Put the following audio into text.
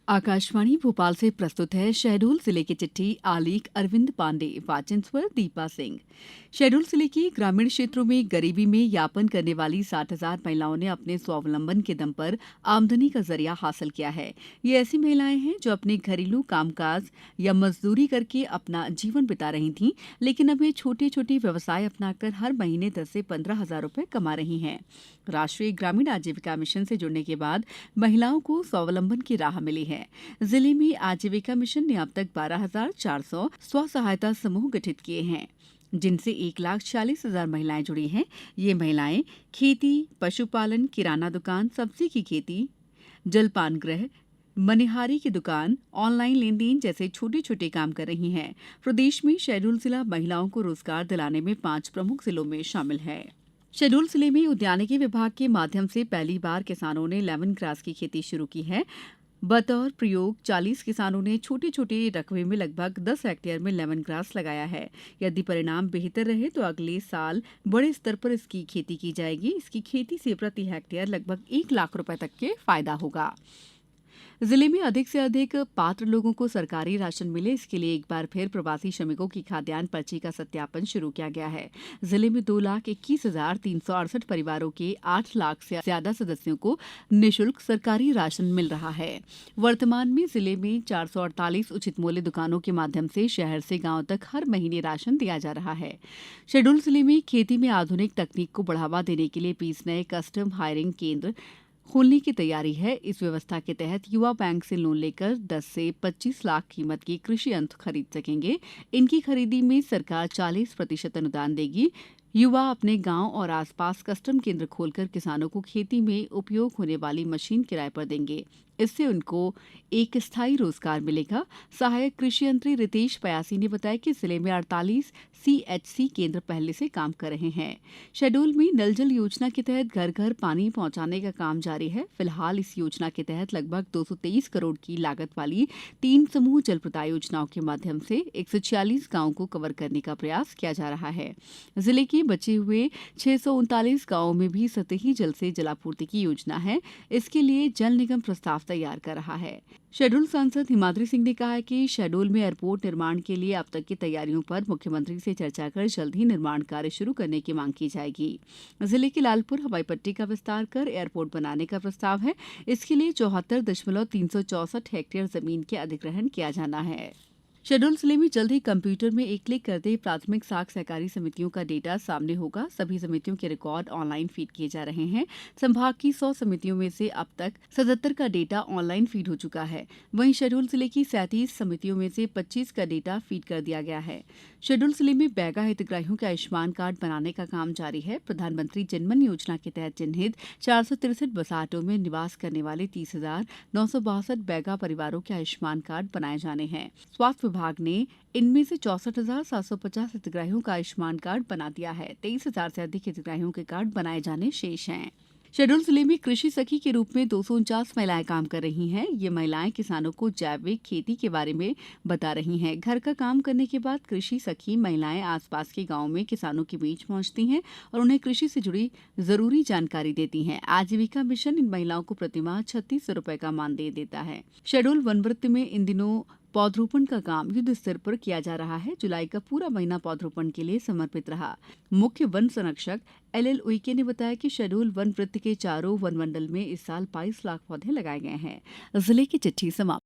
आकाशवाणी भोपाल से प्रस्तुत है शहडोल जिले की चिट्ठी। आलेख अरविंद पांडे, वाचन स्वर दीपा सिंह। शहडोल जिले के ग्रामीण क्षेत्रों में गरीबी में यापन करने वाली 60,000 महिलाओं ने अपने स्वावलंबन के दम पर आमदनी का जरिया हासिल किया है। ये ऐसी महिलाएं हैं जो अपने घरेलू कामकाज या मजदूरी करके अपना जीवन बिता रही थीं, लेकिन अब ये छोटे छोटे व्यवसाय अपनाकर हर महीने 10 से 15,000 रुपए कमा रही हैं। राष्ट्रीय ग्रामीण आजीविका मिशन से जुड़ने के बाद महिलाओं को स्वावलंबन की राह मिली है। जिले में आजीविका मिशन ने अब तक 12,400 स्व सहायता समूह गठित किए हैं, जिनसे 1,40,000 महिलाएं जुड़ी हैं। ये महिलाएं खेती, पशुपालन, किराना दुकान, सब्जी की खेती, जलपान गृह, मनिहारी की दुकान, ऑनलाइन लेन देन जैसे छोटे छोटे काम कर रही हैं। प्रदेश में शहडोल जिला महिलाओं को रोजगार दिलाने में 5 प्रमुख जिलों में शामिल है। शहडोल जिले में उद्यानिकी विभाग के माध्यम से पहली बार किसानों ने लेमन ग्रास की खेती शुरू की है। बतौर प्रयोग 40 किसानों ने छोटे छोटे रकबे में लगभग 10 हेक्टेयर में लेमन ग्रास लगाया है। यदि परिणाम बेहतर रहे तो अगले साल बड़े स्तर पर इसकी खेती की जाएगी। इसकी खेती से प्रति हेक्टेयर लगभग 1 लाख रुपए तक के फायदा होगा। जिले में अधिक से अधिक पात्र लोगों को सरकारी राशन मिले, इसके लिए एक बार फिर प्रवासी श्रमिकों की खाद्यान्न पर्ची का सत्यापन शुरू किया गया है। जिले में 2,21,368 परिवारों के 8 लाख से ज्यादा सदस्यों को निःशुल्क सरकारी राशन मिल रहा है। वर्तमान में जिले में 448 उचित मूल्य दुकानों के माध्यम से शहर से गांव तक हर महीने राशन दिया जा रहा है। शहडोल जिले में खेती में आधुनिक तकनीक को बढ़ावा देने के लिए 20 नए कस्टम हायरिंग केंद्र खोलने की तैयारी है। इस व्यवस्था के तहत युवा बैंक से लोन लेकर 10 से 25 लाख कीमत के कृषि यंत्र खरीद सकेंगे। इनकी खरीदी में सरकार 40% अनुदान देगी। युवा अपने गांव और आसपास कस्टम केंद्र खोलकर किसानों को खेती में उपयोग होने वाली मशीन किराए पर देंगे। इससे उनको एक स्थायी रोजगार मिलेगा। सहायक कृषि यंत्री रितेश पयासी ने बताया कि जिले में 48 सीएचसी केंद्र पहले से काम कर रहे हैं। शहडोल में नल जल योजना के तहत घर घर पानी पहुंचाने का काम जारी है। फिलहाल इस योजना के तहत लगभग 223 करोड़ की लागत वाली 3 समूह जल प्रदाय योजनाओं के माध्यम से 146 गांवों को कवर करने का प्रयास किया जा रहा है। जिले के बचे हुए 639 गांवों में भी सतही जल से जलापूर्ति की योजना है। इसके लिए जल निगम प्रस्ताव तैयार कर रहा है। शहडोल सांसद हिमाद्री सिंह ने कहा है कि शहडोल में एयरपोर्ट निर्माण के लिए अब तक की तैयारियों पर मुख्यमंत्री से चर्चा कर जल्द ही निर्माण कार्य शुरू करने की मांग की जाएगी। जिले के लालपुर हवाई पट्टी का विस्तार कर एयरपोर्ट बनाने का प्रस्ताव है। इसके लिए 74,364 हेक्टेयर जमीन के अधिग्रहण किया जाना है। शहडोल जिले में जल्द ही कंप्यूटर में एक क्लिक करते ही प्राथमिक साख सहकारी समितियों का डेटा सामने होगा। सभी समितियों के रिकॉर्ड ऑनलाइन फीड किए जा रहे हैं। संभाग की 100 समितियों में से अब तक 77 का डेटा ऑनलाइन फीड हो चुका है। वहीं शहडोल जिले की 37 समितियों में से 25 का डेटा फीड कर दिया गया है। शहडोल जिले में बैगा हितग्राहियों के आयुष्मान कार्ड बनाने का काम जारी है। प्रधानमंत्री जनमन योजना के तहत चिन्हित 463 बसाहटों में निवास करने वाले 30,962 बैगा परिवारों के आयुष्मान कार्ड बनाए जाने हैं। स्वास्थ्य विभाग ने इनमें से 64,750 हितग्राहियों का आयुष्मान कार्ड बना दिया है। 23,000 से अधिक हितग्राहियों के कार्ड बनाए जाने शेष हैं। शहडोल जिले में कृषि सखी के रूप में 249 महिलाएं काम कर रही हैं। ये महिलाएं किसानों को जैविक खेती के बारे में बता रही हैं। घर का काम करने के बाद कृषि सखी महिलाएं आसपास के गांव में किसानों के बीच पहुंचती हैं और उन्हें कृषि से जुड़ी जरूरी जानकारी देती हैं। आजीविका मिशन इन महिलाओं को प्रतिमाह 3600 रुपए का मानदेय देता है। शहडोल वनवृत्त में इन दिनों पौधरोपण का काम युद्ध स्तर पर किया जा रहा है। जुलाई का पूरा महीना पौधरोपण के लिए समर्पित रहा। मुख्य वन संरक्षक LL उइके ने बताया कि शहडोल वन वृत्त के चारों वन मंडल में इस साल 22 लाख पौधे लगाए गए हैं। जिले की चिट्ठी समाप्त।